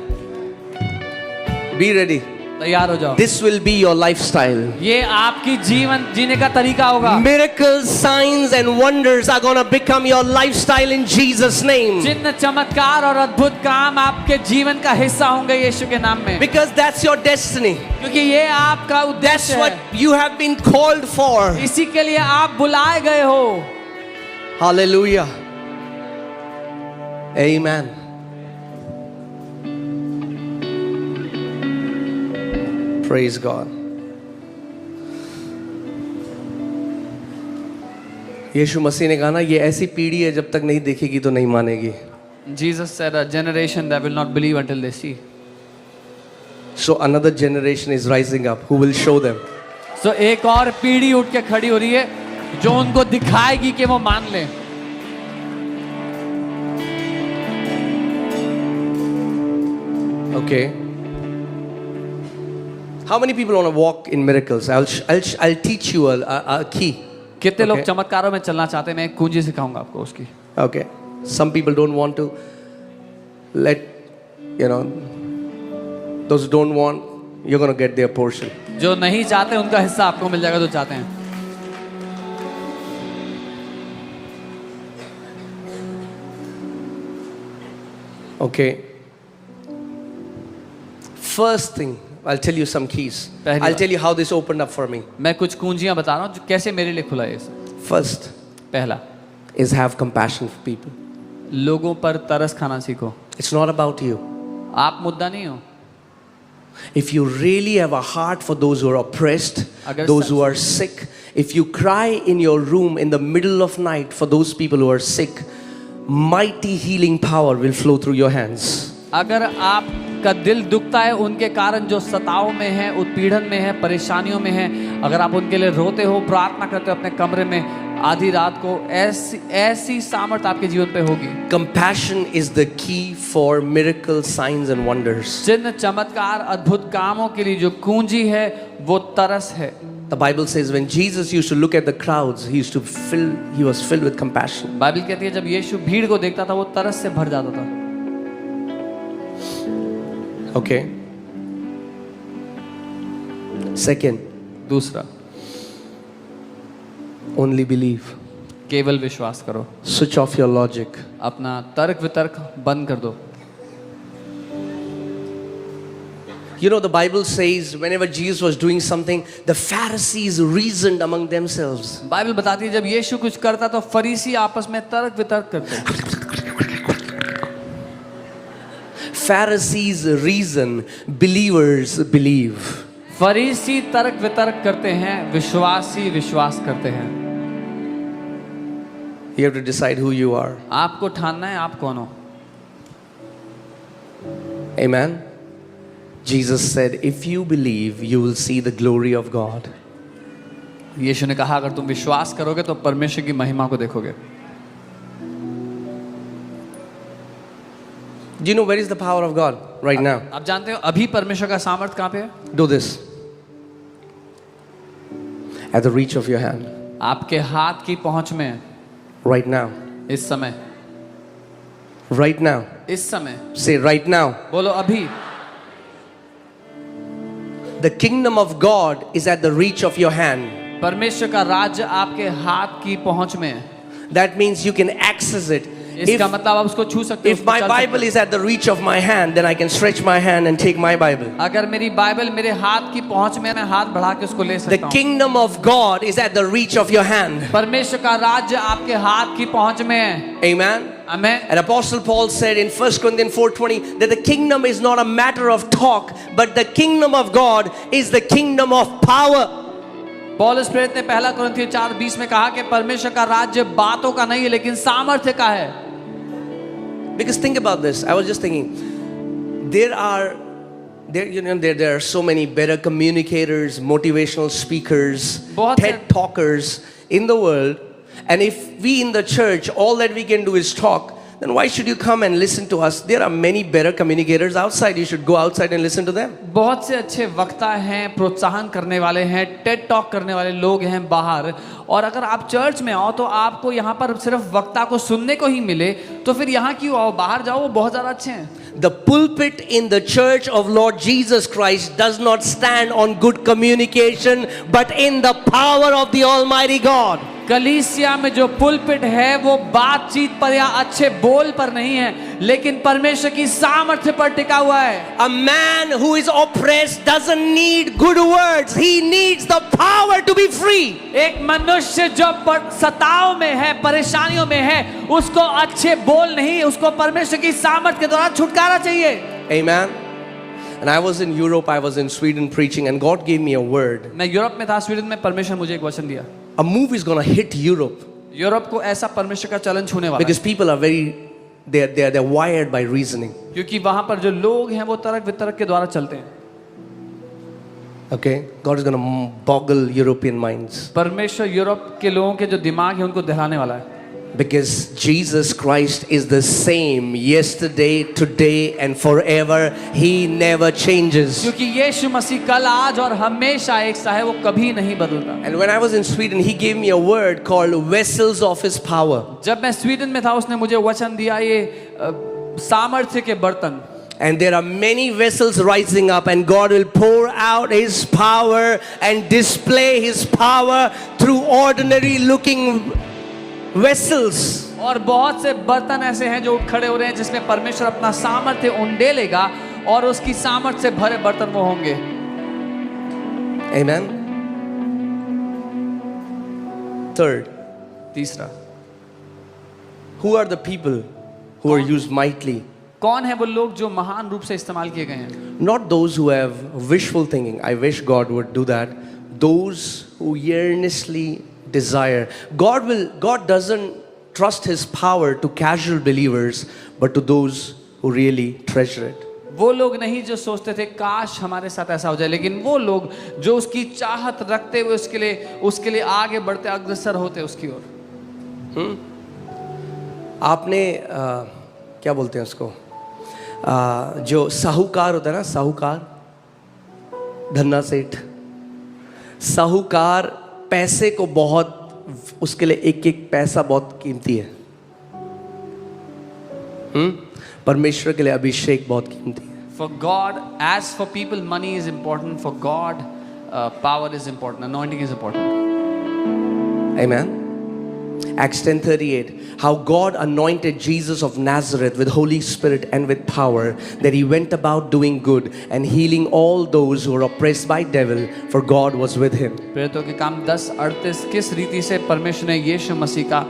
Be ready. तैयार हो जाओ। This will be your lifestyle. ये आपकी जीवन जीने का तरीका होगा। Miracles, signs and wonders are going to become your lifestyle in Jesus' name. चिन्ह, चमत्कार और अद्भुत काम आपके जीवन का हिस्सा होंगे यीशु के नाम में। Because that's your destiny. क्योंकि ये आपका That's उद्देश्य what है। you have been called for. इसी के लिए आप बुलाए गए हो। Hallelujah. Amen. Praise God. यीशु मसीह ने कहा ना, ये ऐसी पीढ़ी है जब तक नहीं देखेगी तो नहीं मानेगी. Jesus said a generation that will not believe until they see. So another generation is rising up who will show them. So एक और पीढ़ी उठ के खड़ी हो रही है जो उनको दिखाएगी कि वो मान ले। Okay. How many people want to walk in miracles? I'll teach you a key. कितने लोग Okay. चमत्कारों में चलना चाहते हैं? मैं एक कुंजी सिखाऊंगा आपको उसकी। Okay. Some people don't want to let, those who don't want, you're going to get their portion. जो नहीं चाहते उनका हिस्सा आपको मिल जाएगा जो चाहते हैं. Okay. First thing, I'll tell you some keys. पहली I'll बात. tell you how this opened up for me. मैं कुछ कुंजियां बता रहा हूँ जो कैसे मेरे लिए खुला है ये सब. First पहला, is have compassion for people. लोगों पर तरस खाना सीखो. It's not about you. आप मुद्दा नहीं हो. If you really have a heart for those who are oppressed, अगर those such- who are sick, if you cry in your room in the middle of night for those people who are sick, mighty healing power will flow through your hands. अगर आपका दिल दुखता है उनके कारण जो सताव में है, उत्पीड़न में है, परेशानियों में है, अगर आप उनके लिए रोते हो, प्रार्थना करते हो अपने कमरे में आधी रात को, ऐसी सामर्थ्य आपके जीवन पे होगी. Compassion is the key for miracles, signs and wonders. चिन्ह, चमत्कार, अद्भुत कामों के लिए जो कुंजी है वो तरस है. The Bible says when Jesus used to look at the crowds, he was filled with compassion. Bible कहती है जब यीशु भीड़ को देखता था वो तरस से भर जाता था. Okay. Second, दूसरा, only believe. केवल विश्वास करो. Switch off your logic. अपना तर्क वितर्क बंद कर दो. You know, the Bible says whenever Jesus was doing something, the Pharisees reasoned among themselves. Bible बताती है जब यीशु कुछ करता तो फरीसी आपस में तर्क वितर्क करते. Pharisees reason, believers believe. फरीसी तर्क वितर्क करते हैं, विश्वासी विश्वास करते हैं. You have to decide who you are. आपको ठानना है आप कौन हो. Amen. Jesus said, if you believe, you will see the glory of God. यीशु ने कहा अगर तुम विश्वास करोगे तो परमेश्वर की महिमा को देखोगे. Do you know where is the power of God right now? आप जानते हो अभी परमेश्वर का सामर्थ कहाँ पे है. Do this. At the reach of your hand. आपके हाथ की पहुंच में है. Right now. इस समय. Right now. इस समय. Say right now. बोलो अभी. The kingdom of God is at the reach of your hand. परमेश्वर का राज्य आपके हाथ की पहुंच में है. That means you can access it. इसका मतलब आप उसको छू सकते हो. If my Bible is at the reach of my hand, then I can stretch my hand and take my Bible. अगर मेरी बाइबल मेरे हाथ की पहुंच में, मैं हाथ बढ़ा के उसको ले The सकता हूँ. kingdom of God is at the reach of your hand. परमेश्वर का राज्य आपके हाथ की पहुंच में है. Amen. Amen. And Apostle Paul said in 1 Corinthians 4:20 that the kingdom is not a matter of talk, but the kingdom of God is the kingdom of power. पौलुस प्रेरित ने पहला कुरिन्थियों 4:20 में कहा कि परमेश्वर का राज्य बातों का नहीं है लेकिन सामर्थ्य का है. Because think about this. I was just thinking, there are so many better communicators, motivational speakers, बहुत TED talkers in the world. And if we in the church, all that we can do is talk, then why should you come and listen to us? There are many better communicators outside. You should go outside and listen to them. बहुत से अच्छे वक्ता हैं, प्रोत्साहन करने वाले हैं, Ted talk करने वाले लोग हैं बाहर. और अगर आप चर्च में आओ तो आपको यहाँ पर सिर्फ वक्ता को सुनने को ही मिले तो फिर यहाँ क्यों आओ, बाहर जाओ, वो बहुत ज़्यादा अच्छे हैं. The pulpit in the church of Lord Jesus Christ does not stand on good communication, but in the power of the Almighty God. कलीसिया में जो पुलपिट है वो बातचीत पर या अच्छे बोल पर नहीं है लेकिन परमेश्वर की सामर्थ्य पर टिका हुआ है. A man who is oppressed doesn't need good words. He needs the power to be free. एक मनुष्य जो सताव में है, परेशानियों में है, उसको अच्छे बोल नहीं, उसको परमेश्वर की सामर्थ्य के द्वारा छुटकारा चाहिए. Amen. And I was in Europe, I was in Sweden preaching, and God gave me a word. मैं यूरोप में था, स्वीडन में, परमेश्वर मुझे एक वचन दिया. A move is going to hit Europe Europe को ऐसा परमेश्वर का चलन छूने वाला because people are they're wired by reasoning. है क्योंकि वहां पर जो लोग हैं वो तर्क वितर्क के द्वारा चलते हैं. Okay, God is going to boggle European minds परमेश्वर यूरोप के लोगों के जो दिमाग है उनको दहलाने वाला है. because Jesus Christ is the same yesterday, today, and forever. He never changes. क्योंकि यीशु मसीह कल, आज और हमेशा एक सा है, वो कभी नहीं बदलता. And when I was in Sweden, He gave me a word called vessels of His power. जब मैं स्वीडन में था उसने मुझे वचन दिया ये सामर्थ्य के बर्तन. And there are many vessels rising up, and God will pour out His power and display His power through ordinary looking vessels. और बहुत से बर्तन ऐसे हैं जो उठ खड़े हो रहे हैं जिसमें परमेश्वर अपना सामर्थ्य उंडेलेगा और उसकी सामर्थ्य से भरे बर्तन वो होंगे. Amen. Third, तीसरा, who are the people who are used mightily? कौन है वो लोग जो महान रूप से इस्तेमाल किए गए हैं? Not those who have wishful thinking. I wish God would do that. Those who earnestly desire. God doesn't trust His power to casual believers, but to those who really treasure it. वो लोग नहीं जो सोचते थे काश हमारे साथ ऐसा हो जाए, लेकिन वो लोग जो उसकी चाहत रखते हुए उसके लिए आगे बढ़ते अग्रसर होते उसकी ओर. आपने क्या बोलते हैं उसको, जो साहूकार होता है ना, साहूकार, धन्ना सेठ, साहूकार पैसे को बहुत, उसके लिए एक एक पैसा बहुत कीमती है. परमेश्वर के लिए अभिषेक बहुत कीमती है. For God, as for people, money is important. For God, power is important. Anointing is important. Amen. Acts 10:38. How God anointed Jesus of Nazareth with Holy Spirit and with power, that He went about doing good and healing all those who were oppressed by devil, for God was with Him. प्रेरितों के काम 10:38. किस रीति से परमेश्वर ने यीशु मसीह का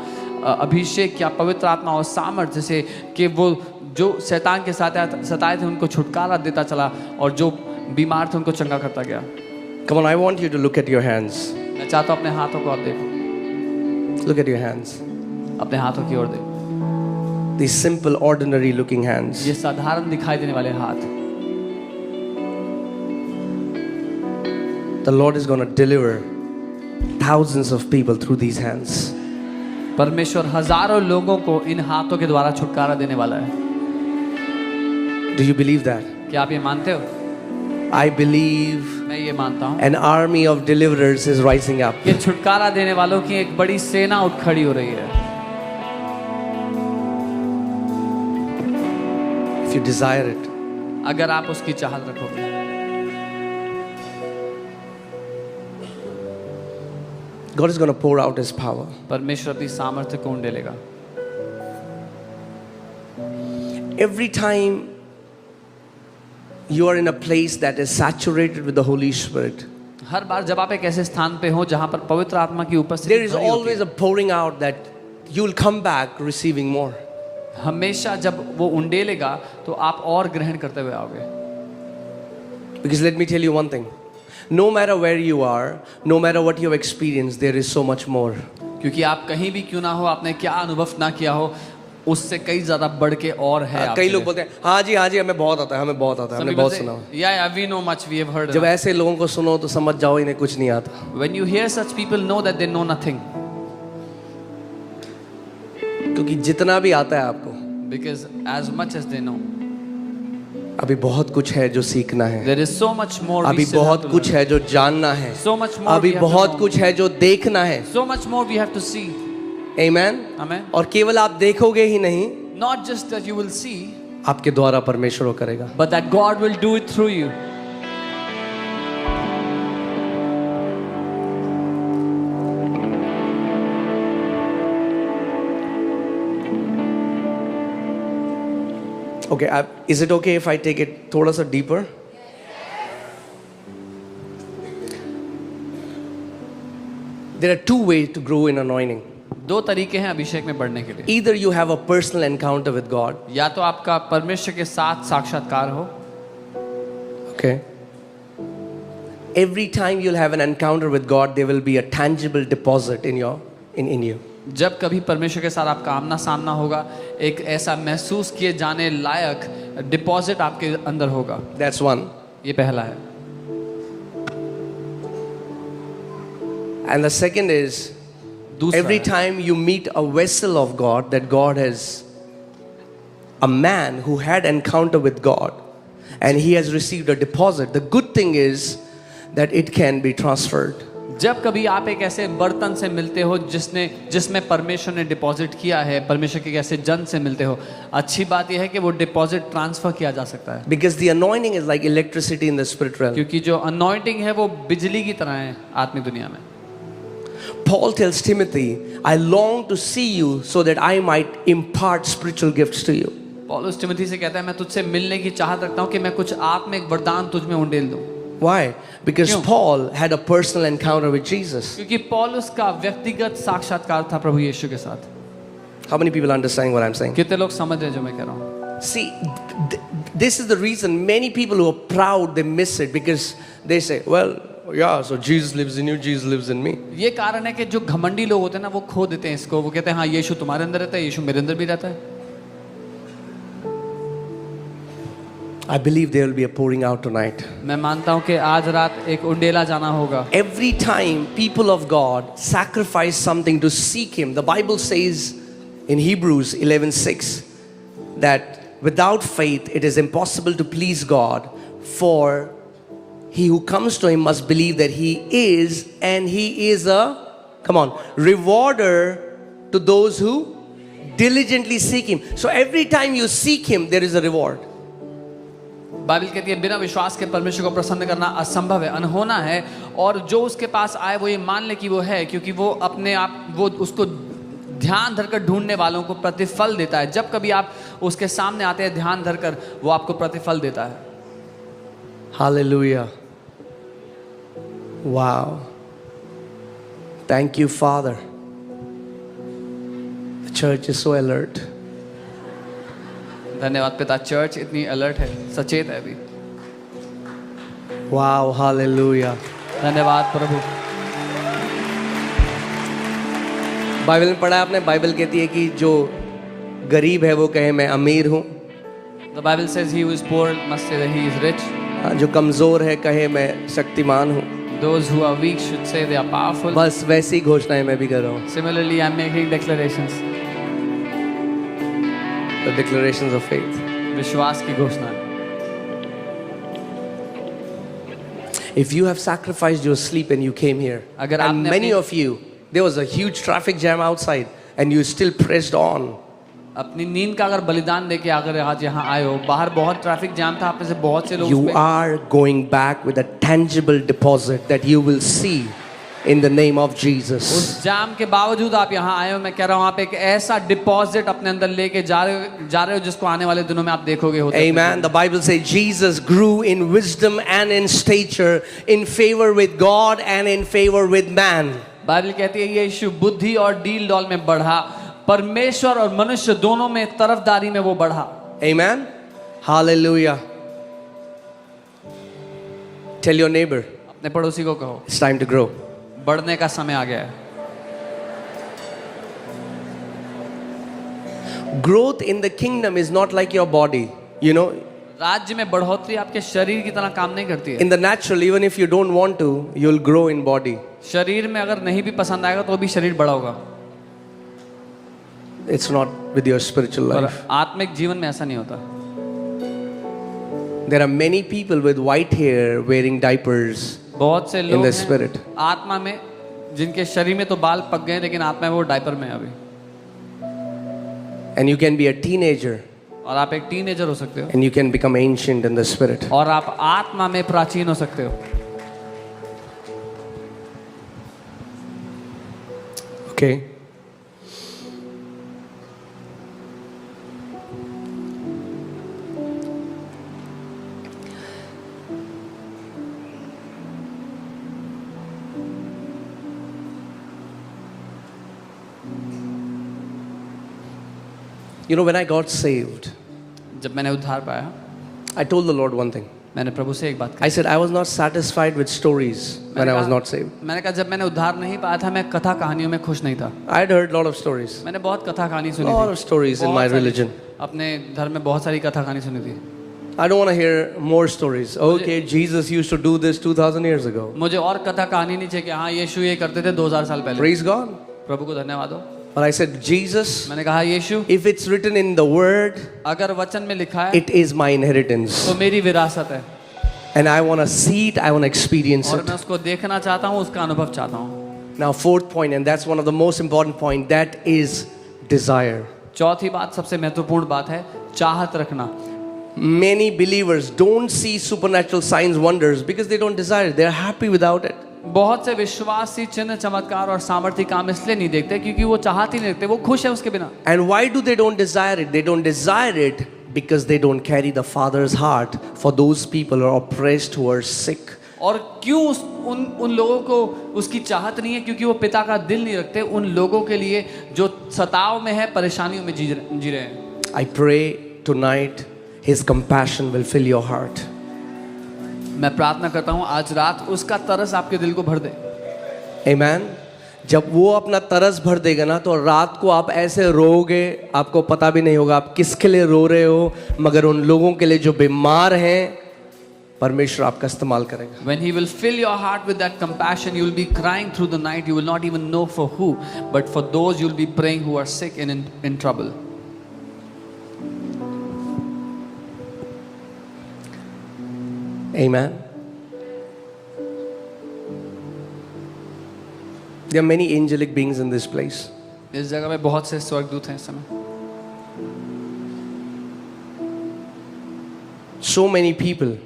अभिषेक किया पवित्र आत्मा और सामर्थ्य से कि वो जो शैतान के साथ सताए थे उनको छुटकारा देता चला और जो बीमार थे उनको चंगा करता गया. Come on, I want you to look at your hands. मैं चाहता हूँ अपने हाथों को आप देखो. Look at your hands. अपने हाथों की ओर देखो. These simple, ordinary looking hands. ये साधारण दिखाई देने वाले हाथ. The Lord is going to deliver thousands of people through these hands. परमेश्वर हजारों लोगों को इन हाथों के द्वारा छुटकारा देने वाला है. Do you believe that? क्या आप ये मानते हो? I believe मैं ये मानता हूँ an army of deliverers is rising up. कि छुटकारा देने वालों की एक बड़ी सेना उठ खड़ी हो रही है. If you desire it. अगर आप उसकी चाहत रखोगे. God is going to pour out His power. परमेश्वर अपनी सामर्थ्य को उंडेलेगा. Every time you are in a place that is saturated with the Holy Spirit, हर बार जब आप एक ऐसे स्थान पे हो जहां पर पवित्र आत्मा की उपस्थिति there is भरी होती always है, a pouring out that you will come back receiving more. हमेशा जब वो उंडेलेगा तो आप और ग्रहण करते हुए आओगे. Because let me tell you one thing. No matter where you are, no matter what you have experienced, there is so much more. क्योंकि आप कहीं भी क्यों ना हो, आपने क्या अनुभव ना किया हो, उससे कई ज्यादा बढ़ के और है. कई लोग बोलते हैं हाँ जी हमें बहुत आता है, हमें बहुत आता है, हमने बहुत सुना. Yeah, we know much, we have heard. जब ऐसे लोगों को सुनो तो समझ जाओ इन्हें कुछ नहीं आता. When you hear such people, know that they know nothing. क्योंकि जितना भी आता है आपको, Because as much as they know, अभी बहुत कुछ है जो सीखना है. there is so much more. अभी बहुत कुछ है जो जानना है. So much more. अभी बहुत कुछ है जो देखना है. So much more we have to see. Amen. Amen. और केवल आप देखोगे ही नहीं, Not just that you will see, आपके द्वारा परमेश्वर वो करेगा. but that God will do it through you. Okay, is it okay if I take it थोड़ा सा deeper? There are two ways to grow in anointing. दो तरीके हैं अभिषेक में बढ़ने के लिए. Either you have a personal encounter with God. या तो आपका परमेश्वर के साथ साक्षात्कार हो. Okay. Every time you'll have an encounter with God, there will be a tangible deposit in you. जब कभी परमेश्वर के साथ आपका आमना सामना होगा, एक ऐसा महसूस किए जाने लायक डिपॉजिट आपके अंदर होगा. That's one. ये पहला है. And the second is, दूसरा every है, time you meet a vessel of God, that God has a man who had encounter with God and he has received a deposit. The good thing is that it can be transferred. जब कभी आप एक ऐसे बर्तन से मिलते हो जिसमें परमेश्वर ने डिपॉजिट किया है, परमेश्वर के ऐसे जन से मिलते हो, अच्छी बात यह है कि वो डिपॉजिट ट्रांसफर किया जा सकता है। Because the anointing is like electricity in the spirit realm. क्योंकि जो अनॉइंटिंग है वो बिजली की तरह है आत्मिक दुनिया में। Paul tells Timothy, I long to see you so that I might impart spiritual gifts to you. पौलुस तिमोथी से कहता है मैं तुझसे मिलने की चाहत रखता हूँ कि मैं कुछ आत्मिक वरदान तुझ में उंडेल दूं। Why? Because क्यों? Paul had a personal encounter with Jesus. क्योंकि पौलुस का व्यक्तिगत साक्षात्कार था प्रभु यीशु के साथ। How many people understand what I'm saying? कितने लोग समझ रहे हैं जो मैं कह रहा हूँ? See, this is the reason many people who are proud, they miss it because they say, well, yeah, so Jesus lives in you, Jesus lives in me. ये कारण है कि जो घमंडी लोग होते हैं ना वो खो देते हैं इसको। वो कहते हैं हाँ यीशु तुम्हारे अंदर रहता है, यीशु मेरे अंदर भी रहता है। I believe there will be a pouring out tonight. मैं मानता हूँ कि आज रात एक उंडेला जाना होगा। Every time people of God sacrifice something to seek Him, the Bible says in Hebrews 11:6 that without faith it is impossible to please God, for he who comes to Him must believe that He is, and He is a, come on, rewarder to those who diligently seek Him. So every time you seek Him, there is a reward. Bible कहती है बिना विश्वास के परमेश्वर को प्रसन्न करना असंभव है, अनहोना है। और जो उसके पास आए वो ये मान ले कि वो है, क्योंकि वो अपने आप वो उसको ध्यान धरकर ढूंढने वालों को प्रतिफल देता है। जब कभी आप उसके सामने आते हैं ध्यान धरकर, वो आपको प्रतिफल देता है। Hallelujah. Wow. Thank you, Father. The church is so alert. धन्यवाद पिता, चर्च इतनी अलर्ट है, सचेत है अभी। Wow, hallelujah. धन्यवाद प्रभु। बाइबल में पढ़ा है आपने, बाइबल कहती है कि जो गरीब है वो कहे मैं अमीर हूँ, The Bible says he who is poor must say that he is rich. जो कमज़ोर है कहे मैं शक्तिमान हूँ। Those who are weak should say they are powerful. बस वैसी घोषणाएं मैं भी कर रहा हूँ। Similarly, I'm making declarations. The declarations of faith. विश्वास की घोषणा। If you have sacrificed your sleep and you came here, अगर and आपने many अपनी- of you, there was a huge traffic jam outside and you still pressed on. अपनी नींद का अगर बलिदान देके अगर आज यहाँ आए हो, बाहर बहुत ट्रैफिक जाम था, आप में से बहुत से लोग You उसमें- are going back with a tangible deposit that you will see in the name of Jesus. उस जाम के बावजूद आप यहाँ आए हो। मैं कह रहा हूँ आप एक ऐसा डिपॉजिट अपने अंदर लेके जा रहे हो जिसको आने वाले दिनों में आप देखोगे होते। Amen. The Bible says Jesus grew in wisdom and in stature, in favor with God and in favor with man. Bible कहती है यीशु बुद्धि और डील डॉल में बढ़ा, परमेश्वर और मनुष्य दोनों में तरफदारी में वो बढ़ा। Amen. Hallelujah. Tell your neighbor, अपने पड़ोसी को कहो it's time to grow. बढ़ने का समय आ गया है। Growth in the kingdom is not like your body. You know, राज्य में बढ़ोतरी आपके शरीर की तरह काम नहीं करती है। in the natural, even if you don't want to, you'll grow in body. शरीर में अगर नहीं भी पसंद आएगा तो भी शरीर बड़ा होगा, It's not with your spiritual और life. आत्मिक जीवन में ऐसा नहीं होता। There are many people with white hair wearing diapers बहुत से in लोग the हैं spirit. आत्मा में जिनके शरीर में तो बाल पक गए लेकिन आत्मा में वो डायपर में है अभी। And you can be a teenager और आप एक टीनेजर हो सकते हो and you can become ancient in the spirit. और आप आत्मा में प्राचीन हो सकते हो। Okay. You know, when I got saved, जब मैंने उद्धार पाया, I told the Lord one thing. मैंने प्रभु से एक बात कही। I said I was not satisfied with stories when I was not saved. मैंने कहा जब मैंने उद्धार नहीं पाया था मैं कथा कहानियों में खुश नहीं था। I had heard a lot of stories. मैंने बहुत कथा कहानी सुनी Lot थी। of stories in बहुत my सारी- religion. अपने धर्म में बहुत सारी कथा कहानी सुनी थी। I don't want to hear more stories. Okay, Jesus used to do this 2000 years ago. मुझे और कथा कहानी नहीं चाहिए कि हाँ यीशु ये करते थे 2000 साल पहले। Praise God. प्रभु को धन्यवाद हो। But I said, Jesus, मैंने कहा यीशु if it's written in the word, अगर वचन में लिखा है it is my inheritance. तो मेरी विरासत है। And I want to see it, I want to experience और it. मैं उसको देखना चाहता हूँ, उसका अनुभव चाहता हूँ। Now, fourth point, and that's one of the most important point, that is desire. चौथी बात, सबसे महत्वपूर्ण बात है चाहत रखना। Many believers don't see supernatural signs, wonders because they don't desire it. They're happy without it. बहुत से विश्वासी चिन्ह, चमत्कार और सामर्थ्य काम इसलिए नहीं देखते क्योंकि वो चाहत ही नहीं रखते, वो खुश है उसके बिना। And why do they don't desire it? They don't desire it because they don't carry the Father's heart for those people who are oppressed, who are sick. और क्यों उन लोगों को उसकी चाहत नहीं है? क्योंकि वो पिता का दिल नहीं रखते उन लोगों के लिए जो सताव में है, परेशानियों में जी रहे हैं। I pray tonight His compassion will fill your heart. मैं प्रार्थना करता हूँ आज रात उसका तरस आपके दिल को भर दे। Amen. जब वो अपना तरस भर देगा ना, तो रात को आप ऐसे रोओगे, आपको पता भी नहीं होगा आप किसके लिए रो रहे हो, मगर उन लोगों के लिए जो बीमार हैं परमेश्वर आपका इस्तेमाल करेगा। When He will fill your heart with that compassion, you will be crying through the night. You will not even know for who, but for those you will be praying who are sick and in trouble. Amen. There are many angelic beings in this place. इस जगह में बहुत से स्वर्गदूत हैं इस समय। So many people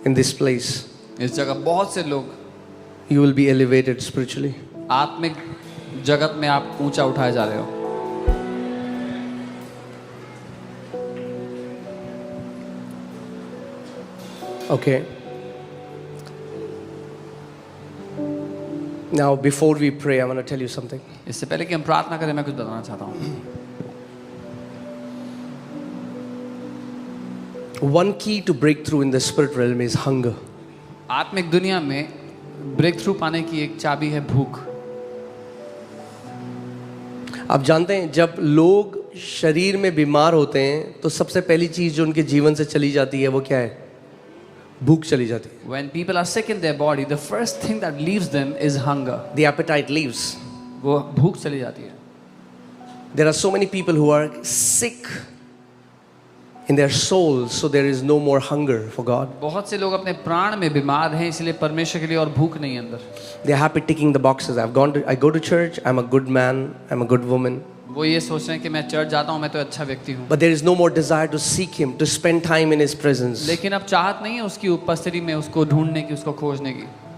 in this place. इस जगह बहुत से लोग, You will be elevated spiritually. आत्मिक जगत में आप ऊंचा उठाए जा रहे हो। Okay. Now, before we pray, I want to tell you something. इससे पहले कि हम प्रार्थना करें, मैं कुछ बताना चाहता हूँ। One key to breakthrough in the spirit realm is hunger. आत्मिक दुनिया में ब्रेक थ्रू पाने की एक चाबी है भूख। आप जानते हैं जब लोग शरीर में बीमार होते हैं तो सबसे पहली चीज जो उनके जीवन से चली जाती है वो क्या है? भूख चली जाती है। When people are sick in their body, the first thing that leaves them is hunger. The appetite leaves. वो भूख चली जाती है। There are so many people who are sick in their souls, so there is no more hunger for God. बहुत से लोग अपने प्राण में बीमार हैं, इसलिए परमेश्वर के लिए और भूख नहीं है अंदर। They are happy ticking the boxes. I go to church, I'm a good man, I'm a good woman. वो ये सोच रहे हैं कि मैं चर्च जाता हूँ, मैं तो अच्छा व्यक्ति हूँ। But there is no more desire to seek Him, to spend time in His presence. लेकिन अब चाहत नहीं है उसकी उपस्थिति में उसको ढूंढने की, उसको खोजने की।